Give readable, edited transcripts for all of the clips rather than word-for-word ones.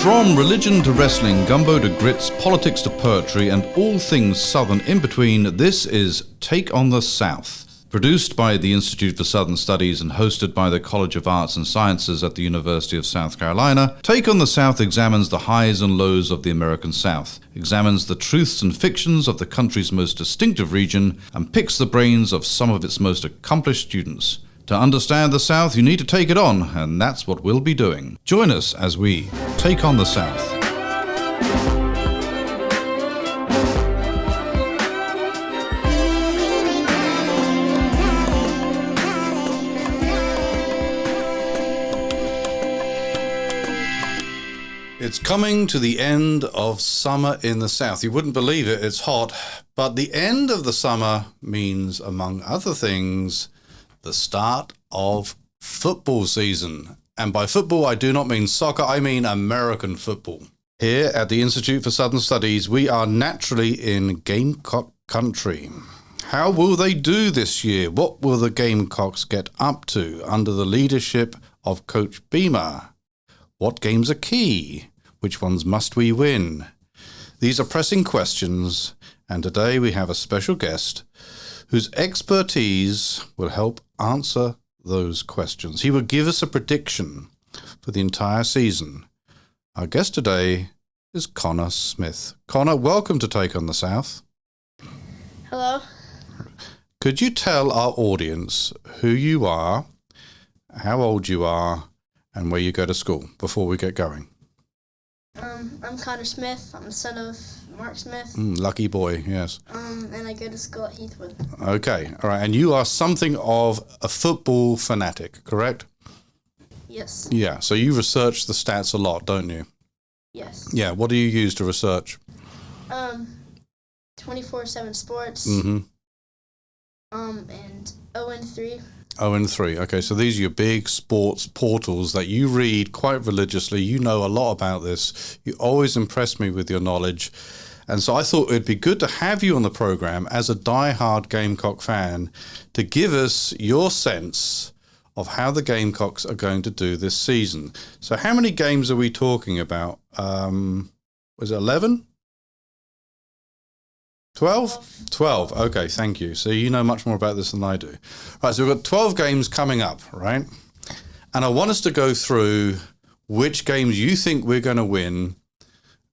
From religion to wrestling, gumbo to grits, politics to poetry, and all things Southern in between, this is Take on the South. Produced by the Institute for Southern Studies and hosted by the College of Arts and Sciences at the University of South Carolina, Take on the South examines the highs and lows of the American South, examines the truths and fictions of the country's most distinctive region, and picks the brains of some of its most accomplished students. To understand the South, you need to take it on, and that's what we'll be doing. Join us as we take on the South. It's coming to the end of summer in the South. You wouldn't believe it, it's hot, but the end of the summer means, among other things, the start of football season. And by football, I do not mean soccer, I mean American football. Here at the Institute for Southern Studies, we are naturally in Gamecock country. How will they do this year? What will the Gamecocks get up to under the leadership of Coach Beamer? What games are key? Which ones must we win? These are pressing questions, and today we have a special guest whose expertise will help answer those questions. He will give us a prediction for the entire season. Our guest today is Connor Smith. Connor, welcome to Take on the South. Hello. Could you tell our audience who you are, how old you are, and where you go to school before we get going? I'm Connor Smith. I'm the son of Mark Smith. Lucky boy, yes. And I go to school at Heathwood. Okay, all right. And you are something of a football fanatic, correct? Yes. Yeah, so you research the stats a lot, don't you? Yes. Yeah, what do you use to research? 24/7 Sports. Mm-hmm. And 0-3. 0-3. Okay, so these are your big sports portals that you read quite religiously. You know a lot about this. You always impress me with your knowledge. And so I thought it'd be good to have you on the program as a diehard Gamecock fan to give us your sense of how the Gamecocks are going to do this season. So how many games are we talking about? Was it 11? 12? 12. Okay, thank you. So you know much more about this than I do. Right, so we've got 12 games coming up, right? And I want us to go through which games you think we're going to win,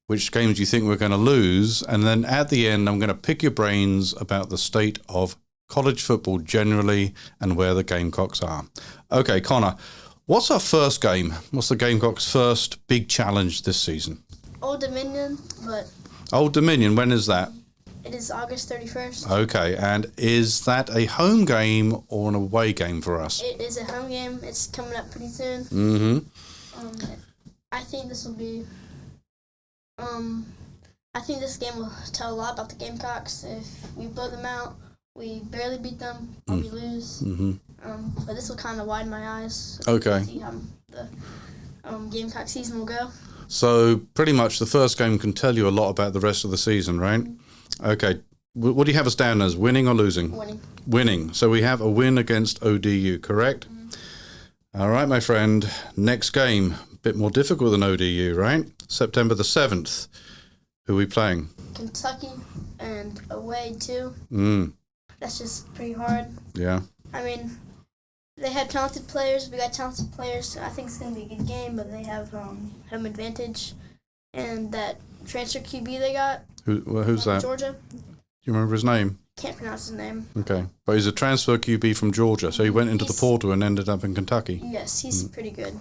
which games you think we're going to lose, and then at the end, I'm going to pick your brains about the state of college football generally and where the Gamecocks are. Okay, Connor, what's our first game? What's the Gamecocks' first big challenge this season? Old Dominion, but... Old Dominion, when is that? It is August 31st. Okay, and is that a home game or an away game for us? It is a home game. It's coming up pretty soon. Mm-hmm. I think this will be... I think this game will tell a lot about the Gamecocks. If we blow them out, we barely beat them, or we lose. Mm-hmm. But this will kind of widen my eyes. Okay. See how the Gamecock season will go. So pretty much the first game can tell you a lot about the rest of the season, right? Okay. What do you have us down as, winning or losing? Winning. Winning. So we have a win against ODU, correct? All right, my friend. Next game, a bit more difficult than ODU, right? September the 7th. Who are we playing? Kentucky and away too. That's just pretty hard. Yeah. I mean, they have talented players. We got talented players. So I think it's going to be a good game, but they have home advantage. And that transfer QB they got. Who's that? Georgia. Do you remember his name? Can't pronounce his name. Okay. But he's a transfer QB from Georgia, so he went into the portal and ended up in Kentucky. Yes, he's pretty good.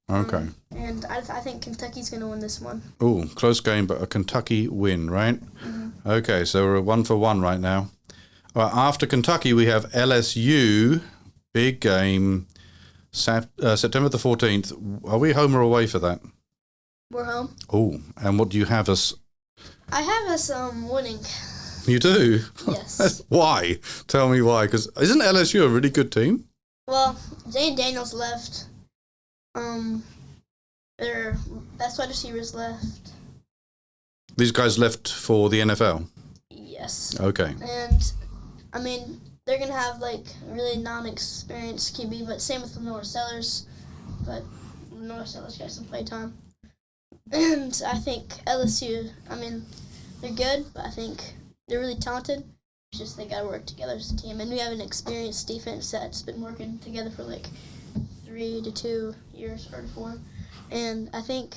Okay. And I think Kentucky's going to win this one. Oh, close game, but a Kentucky win, right? Okay, so we're 1-for-1 right now. Well, after Kentucky, we have LSU, big game, September the 14th. Are we home or away for that? We're home. Oh, and what do you have us? I have us winning. You do? Yes. Why? Tell me why, because isn't LSU a really good team? Well, Jane Daniels left. Their best wide receivers left. These guys left for the NFL? Yes. Okay. And, I mean, they're going to have, like, a really non-experienced QB, but same with the Noah Sellers. But Noah Sellers got some play time. And I think LSU, they're good, but I think they're really talented. It's just they got to work together as a team. And we have an experienced defense that's been working together for like 3 to 2 years or 4. And I think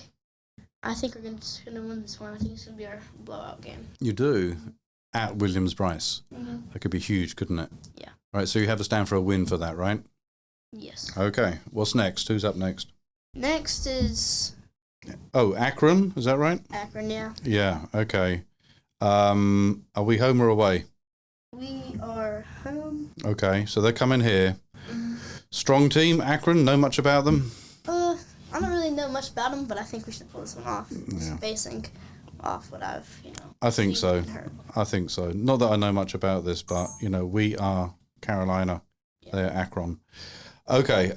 we're going to win this one. I think it's going to be our blowout game. You do? At Williams-Brice. Mm-hmm. That could be huge, couldn't it? Yeah. Right, so you have us down for a win for that, right? Yes. Okay. What's next? Who's up next? Next is... Oh, Akron, is that right? Akron, yeah. Yeah, okay. Are we home or away? We are home. Okay, so they're coming here. Mm-hmm. Strong team, Akron, know much about them? I don't really know much about them, but I think we should pull this one off. Yeah. Just basing off what I've, I think seen so. and heard. I think so. Not that I know much about this, but, we are Carolina. Yeah. They're Akron. Okay,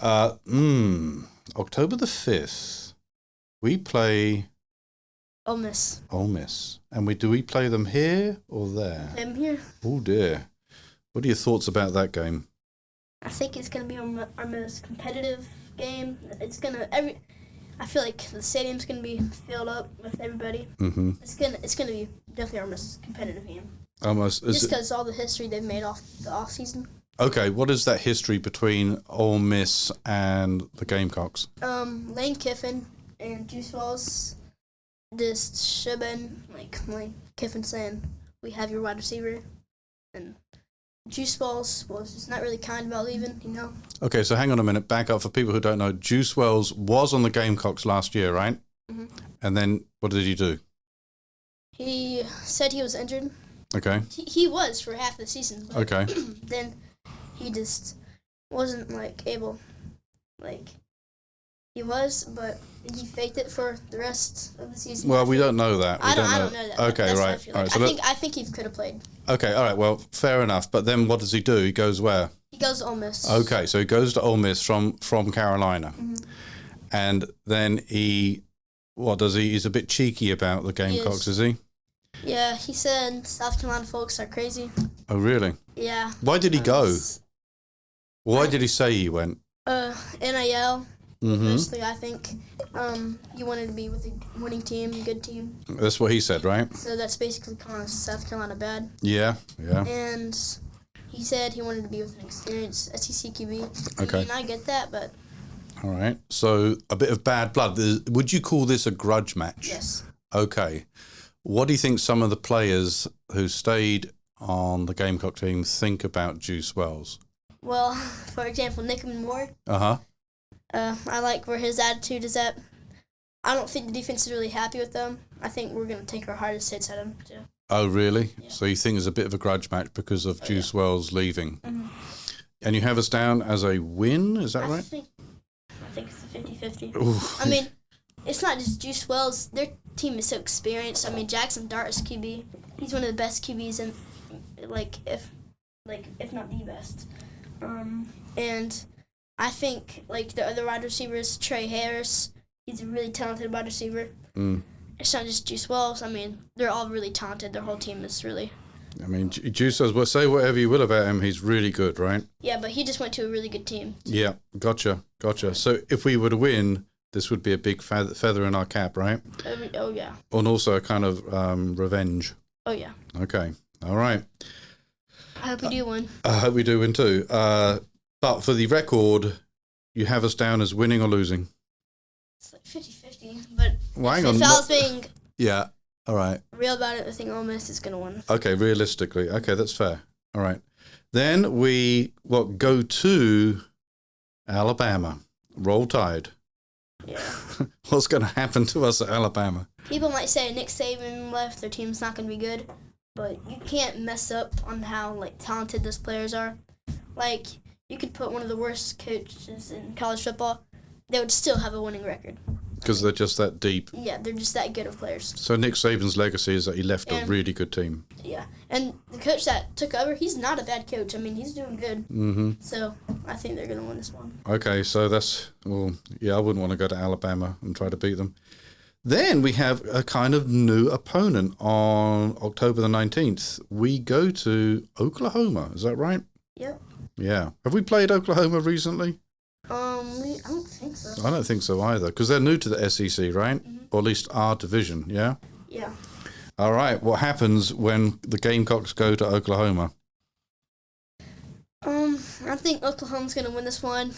October the 5th, we play Ole Miss. Ole Miss. And do we play them here or there? I'm here. Oh, dear. What are your thoughts about that game? I think it's going to be our most competitive game. It's going to I feel like the stadium's going to be filled up with everybody. Mm-hmm. It's going to be definitely our most competitive game. Almost. Just because all the history they've made off the off season. Okay, what is that history between Ole Miss and the Gamecocks? Lane Kiffin and Juice Wells just should have been like Lane Kiffin saying, "We have your wide receiver," and Juice Wells was just not really kind about leaving, Okay, so hang on a minute. Back up for people who don't know. Juice Wells was on the Gamecocks last year, right? Mm-hmm. And then what did he do? He said he was injured. Okay. He was for half the season. But Okay. then he just wasn't able. He was, but he faked it for the rest of the season. Well, we don't know that. I don't know that. Okay, That's right. What I feel All like. right, so I think he could have played. Okay, all right. Well, fair enough. But then what does he do? He goes where? He goes to Ole Miss. Okay, so he goes to Ole Miss from Carolina. Mm-hmm. And then what does he? He's a bit cheeky about the Gamecocks, is he? Yeah, he said South Carolina folks are crazy. Oh, really? Yeah. Why did he go? Why did he say he went? NIL. Mm-hmm. Mostly, I think. He wanted to be with a winning team, good team. That's what he said, right? So that's basically calling South Carolina bad. Yeah. And he said he wanted to be with an experienced SEC QB. Okay. I get that, but... All right. So a bit of bad blood. Would you call this a grudge match? Yes. Okay. What do you think some of the players who stayed on the Gamecock team think about Juice Wells? Well, for example, Moore. Uh-huh. I like where his attitude is at. I don't think the defense is really happy with them. I think we're going to take our hardest hits at them, too. Oh, really? Yeah. Yeah. So you think it's a bit of a grudge match because of Juice Wells leaving? Mm-hmm. And you have us down as a win, is that right? I think it's a 50-50. It's not just Juice Wells. Their team is so experienced. Jackson Dart is QB. He's one of the best QBs in, if not the best. And I think, the other wide receivers, Trey Harris, he's a really talented wide receiver. Mm. It's not just Juice Wells. They're all really talented. Their whole team is really... Juice says, well, say whatever you will about him, he's really good, right? Yeah, but he just went to a really good team. Yeah, gotcha. So if we were to win, this would be a big feather in our cap, right? Oh, yeah. And also a kind of revenge. Oh, yeah. Okay, all right. I hope we do win. I hope we do win too. But for the record, you have us down as winning or losing? It's 50-50, but hang if on. I was being Yeah, all right. real about it, I think Ole Miss is going to win. Okay, realistically. Okay, that's fair. All right. Then we go to Alabama. Roll Tide. Yeah. What's going to happen to us at Alabama? People might say Nick Saban left, their team's not going to be good, but you can't mess up on how talented those players are. You could put one of the worst coaches in college football, they would still have a winning record. Because they're just that deep. Yeah, they're just that good of players. So Nick Saban's legacy is that he left a really good team. Yeah, and the coach that took over, he's not a bad coach. He's doing good. Mm-hmm. So I think they're going to win this one. Okay, so I wouldn't want to go to Alabama and try to beat them. Then we have a kind of new opponent on October the 19th. We go to Oklahoma. Is that right? Yep. Yeah. Have we played Oklahoma recently? I don't think so. I don't think so either, because they're new to the SEC, right? Mm-hmm. or at least our division, yeah? Yeah. All right, what happens when the Gamecocks go to Oklahoma? I think Oklahoma's going to win this one.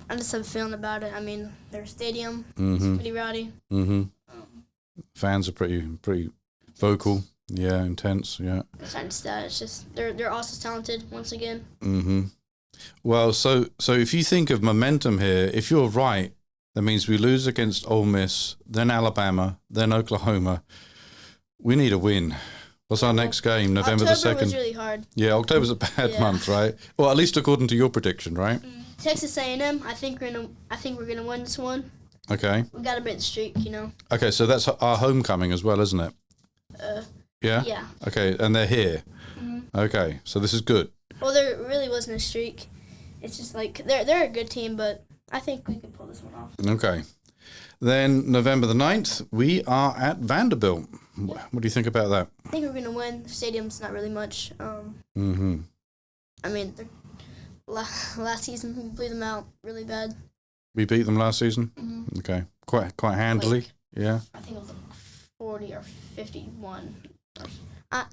I just have a feeling about it. I mean, their stadium is pretty rowdy. Fans are pretty vocal. Yeah, intense. Yeah. Besides that, it's just they're also talented once again. Well, so if you think of momentum here, if you're right, that means we lose against Ole Miss, then Alabama, then Oklahoma. We need a win. What's our next game? November October the 2nd. was really hard. Yeah, October's a bad month, right? Well, at least according to your prediction, right? Texas A&M. I think we're gonna win this one. Okay. We gotta break the streak, you know. Okay, so that's our homecoming as well, isn't it? Yeah. Yeah. Okay, and they're here. Okay, so this is good. Well, there really wasn't a streak. It's just like they're a good team, but I think we can pull this one off. Okay. Then November the 9th, we are at Vanderbilt. What do you think about that? I think we're gonna win. The stadium's not really much. I mean, last season we blew them out really bad. We beat them last season. Okay, quite handily. Like, yeah. I think it was like 40 or 51. I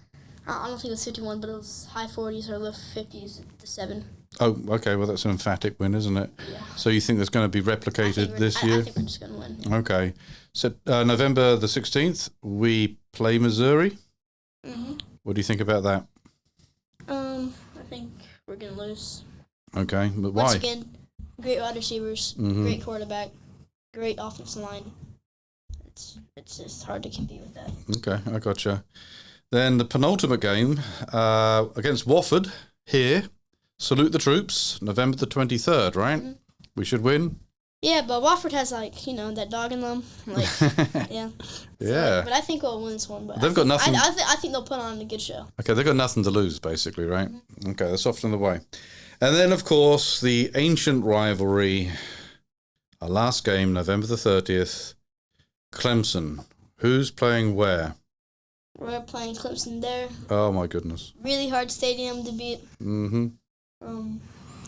don't think it was 51, but it was high 40s or low 50s to 7. Oh, okay. Well, that's an emphatic win, isn't it? Yeah. So you think that's going to be replicated this year? I think we're just going to win. Yeah. Okay. So November the 16th, we play Missouri. What do you think about that? I think we're going to lose. Okay, but why? Once again, great wide receivers, great quarterback, great offensive line. It's just hard to compete with that. Okay, I gotcha. Then the penultimate game against Wofford here. Salute the troops, November the 23rd, right? We should win. Yeah, but Wofford has, like, you know, that dog in them. Like, yeah. Yeah. So, but I think we'll win this one. But They've got nothing. I think they'll put on a good show. Okay, they've got nothing to lose, basically, right? Okay, that's often the way. And then, of course, the ancient rivalry. Our last game, November the 30th, Clemson. Who's playing where? We're playing Clemson there. Oh, my goodness. Really hard stadium to beat.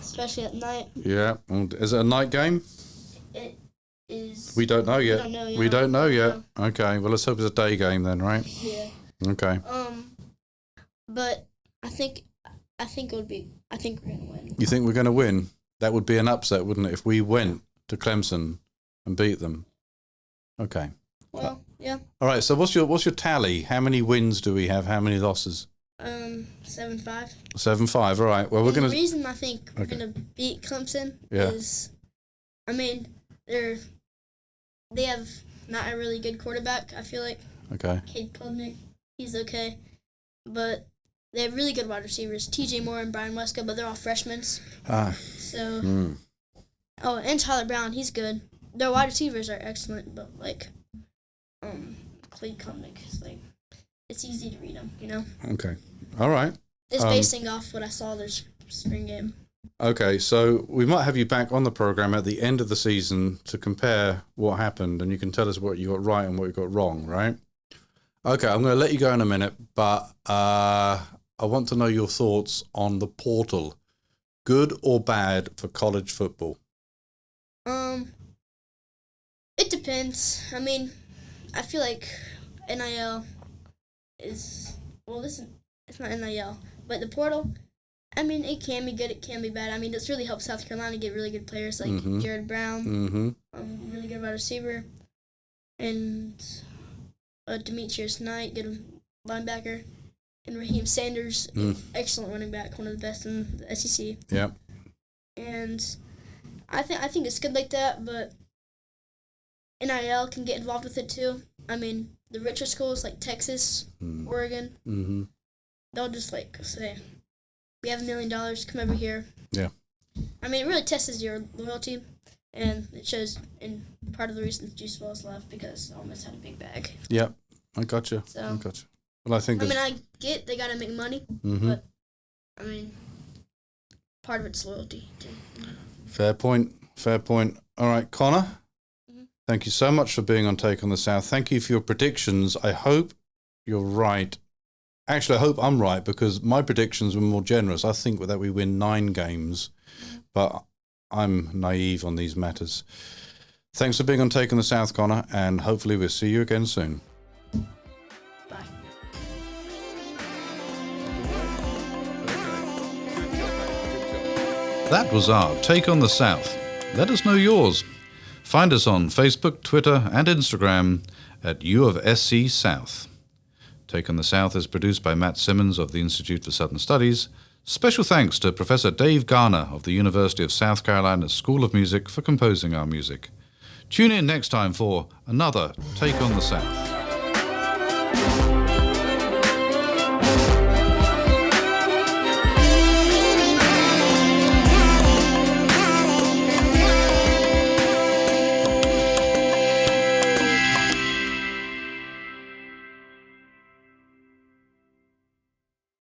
Especially at night. Yeah. Is it a night game? It is. We don't know yet. We don't know yet. Okay. Well, let's hope it's a day game then, right? Yeah. Okay. But I think we're gonna win. You think we're going to win? That would be an upset, wouldn't it, if we went to Clemson and beat them? Okay. Well, yeah. All right. So what's your tally? How many wins do we have? How many losses? 7-5. 7-5. All right. Well, we're going to. The reason I think we're gonna beat Clemson is, I mean, they have not a really good quarterback. I feel like. Okay. Cade Klubnik, he's okay, but they have really good wide receivers, T.J. Moore and Brian Weska, but they're all freshmen. So. Oh, and Tyler Brown, he's good. Their wide receivers are excellent, but like, Cade Klubnik is like, it's easy to read them, you know. Okay. All right. It's basing off what I saw their spring game. Okay, so we might have you back on the program at the end of the season to compare what happened, and you can tell us what you got right and what you got wrong, right? Okay, I'm going to let you go in a minute, but I want to know your thoughts on the portal. Good or bad for college football? It depends. I mean, I feel like NIL is, well, it's not NIL, but the portal, I mean, it can be good, it can be bad. I mean, this really helps South Carolina get really good players like Jared Brown, really good wide receiver, and Demetrius Knight, good linebacker, and Raheem Sanders, excellent running back, one of the best in the SEC. Yeah. And I think it's good like that, but NIL can get involved with it too. I mean, the richer schools like Texas, Oregon, they'll just like say, we have $1 million, come over here. Yeah. I mean, it really tests your loyalty, and it shows in part of the reason Juice WRLD's left because Ole Miss had a big bag. Yeah, I gotcha. Well, I get they gotta make money, but I mean, part of it's loyalty too. Fair point. All right, Connor. Thank you so much for being on Take on the South. Thank you for your predictions. I hope you're right. Actually, I hope I'm right because my predictions were more generous. I think that we win 9 games, but I'm naive on these matters. Thanks for being on Take on the South, Connor, and hopefully we'll see you again soon. Bye. That was our Take on the South. Let us know yours. Find us on Facebook, Twitter, and Instagram at uofsc South. Take on the South is produced by Matt Simmons of the Institute for Southern Studies. Special thanks to Professor Dave Garner of the University of South Carolina School of Music for composing our music. Tune in next time for another Take on the South.